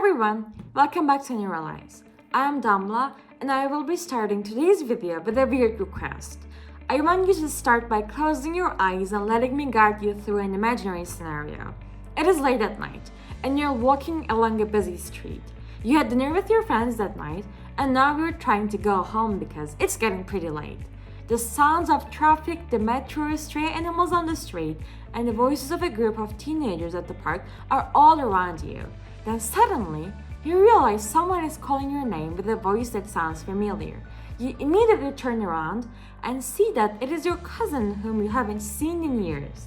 everyone, welcome back to Neurolize. I am Damla and I will be starting today's video with a weird request. I want you to start by closing your eyes and letting me guide you through an imaginary scenario. It is late at night and you're walking along a busy street. You had dinner with your friends that night and now you're trying to go home because it's getting pretty late. The sounds of traffic, the metro, stray animals on the street, and the voices of a group of teenagers at the park are all around you. Then suddenly, you realize someone is calling your name with a voice that sounds familiar. You immediately turn around and see that it is your cousin whom you haven't seen in years.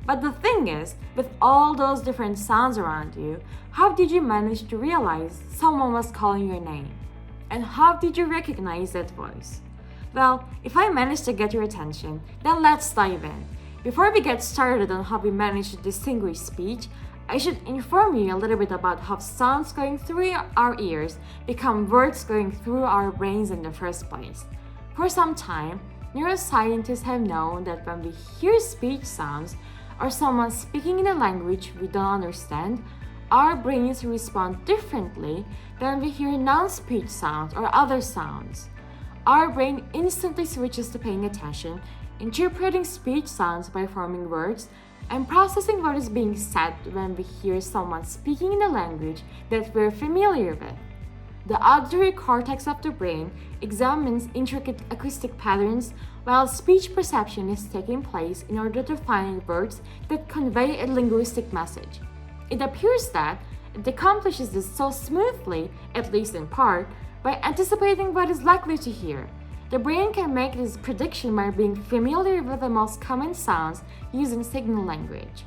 But the thing is, with all those different sounds around you, how did you manage to realize someone was calling your name? And how did you recognize that voice? Well, if I managed to get your attention, then let's dive in. Before we get started on how we manage to distinguish speech, I should inform you a little bit about how sounds going through our ears become words going through our brains in the first place. For some time, neuroscientists have known that when we hear speech sounds or someone speaking in a language we don't understand, our brains respond differently than we hear non-speech sounds or other sounds. Our brain instantly switches to paying attention, interpreting speech sounds by forming words, and processing what is being said when we hear someone speaking in a language that we're familiar with. The auditory cortex of the brain examines intricate acoustic patterns while speech perception is taking place in order to find words that convey a linguistic message. It appears that it accomplishes this so smoothly, at least in part, by anticipating what is likely to hear. The brain can make this prediction by being familiar with the most common sounds used in signal language.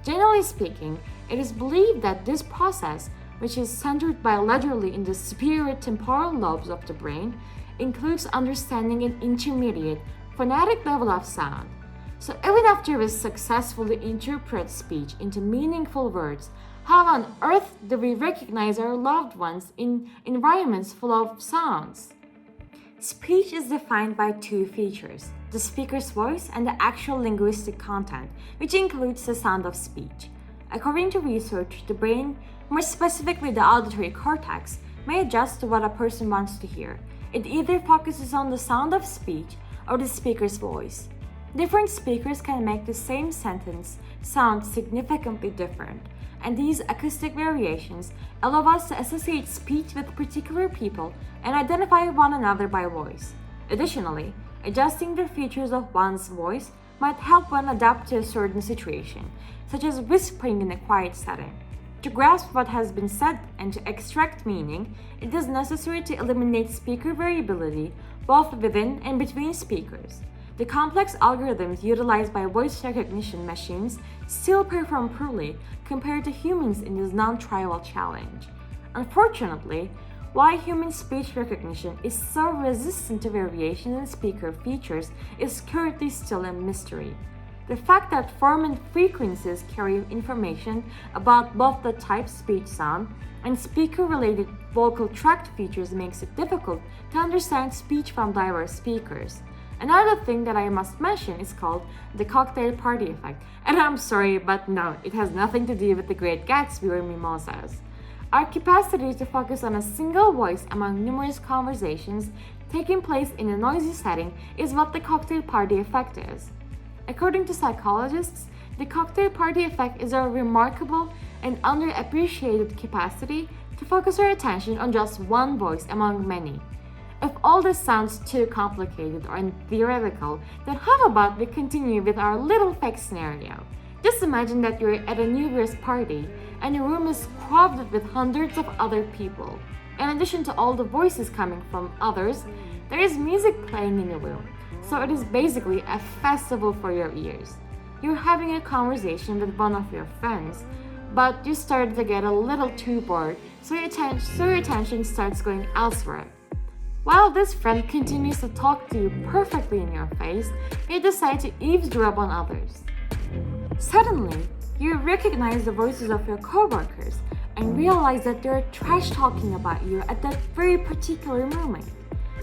Generally speaking, it is believed that this process, which is centered bilaterally in the superior temporal lobes of the brain, includes understanding an intermediate, phonetic level of sound. So even after we successfully interpret speech into meaningful words, how on earth do we recognize our loved ones in environments full of sounds? Speech is defined by two features, the speaker's voice and the actual linguistic content, which includes the sound of speech. According to research, the brain, more specifically the auditory cortex, may adjust to what a person wants to hear. It either focuses on the sound of speech or the speaker's voice. Different speakers can make the same sentence sound significantly different, and these acoustic variations allow us to associate speech with particular people and identify one another by voice. Additionally, adjusting the features of one's voice might help one adapt to a certain situation, such as whispering in a quiet setting. To grasp what has been said and to extract meaning, it is necessary to eliminate speaker variability both within and between speakers. The complex algorithms utilized by voice recognition machines still perform poorly compared to humans in this non-trivial challenge. Unfortunately, why human speech recognition is so resistant to variation in speaker features is currently still a mystery. The fact that form and frequencies carry information about both the type speech sound and speaker-related vocal tract features makes it difficult to understand speech from diverse speakers. Another thing that I must mention is called the cocktail party effect. And I'm sorry, but no, it has nothing to do with the Great Gatsby or mimosas. Our capacity to focus on a single voice among numerous conversations taking place in a noisy setting is what the cocktail party effect is. According to psychologists, the cocktail party effect is a remarkable and underappreciated capacity to focus our attention on just one voice among many. If all this sounds too complicated or theoretical, then how about we continue with our little fake scenario? Just imagine that you're at a New Year's party and your room is crowded with hundreds of other people. In addition to all the voices coming from others, there is music playing in the room, so it is basically a festival for your ears. You're having a conversation with one of your friends, but you started to get a little too bored, so your attention starts going elsewhere. While this friend continues to talk to you perfectly in your face, you decide to eavesdrop on others. Suddenly, you recognize the voices of your coworkers and realize that they're trash talking about you at that very particular moment.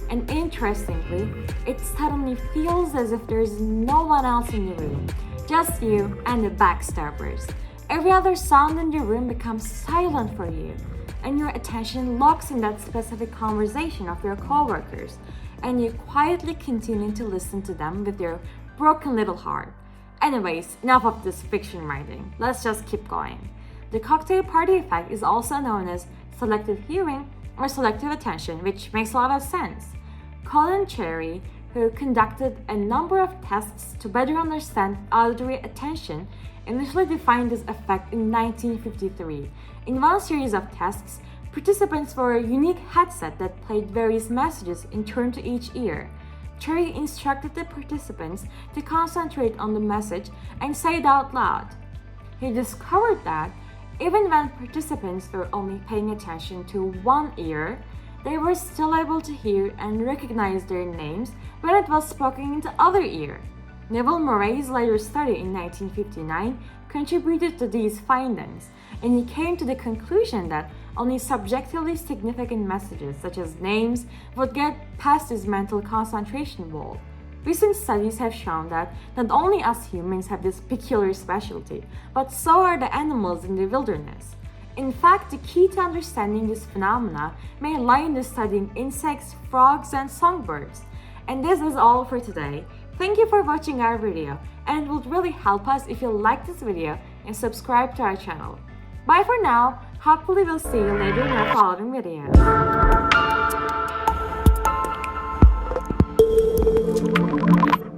And interestingly, it suddenly feels as if there's no one else in the room, just you and the backstabbers. Every other sound in the room becomes silent for you. and your attention locks in that specific conversation of your coworkers, and you quietly continue to listen to them with your broken little heart. Anyways, enough of this fiction writing. Let's just keep going. The cocktail party effect is also known as selective hearing or selective attention, which makes a lot of sense. Colin Cherry, who conducted a number of tests to better understand auditory attention, initially defined this effect in 1953. In one series of tests, participants wore a unique headset that played various messages in turn to each ear. Cherry instructed the participants to concentrate on the message and say it out loud. He discovered that even when participants were only paying attention to one ear, they were still able to hear and recognize their names when it was spoken in the other ear. Neville Murray's later study in 1959 contributed to these findings, and he came to the conclusion that only subjectively significant messages, such as names, would get past this mental concentration wall. Recent studies have shown that not only us humans have this peculiar specialty, but so are the animals in the wilderness. In fact, the key to understanding this phenomena may lie in the studying insects, frogs, and songbirds. And this is all for today. Thank you for watching our video, and it would really help us if you like this video and subscribe to our channel. Bye for now. Hopefully we'll see you later in our following videos.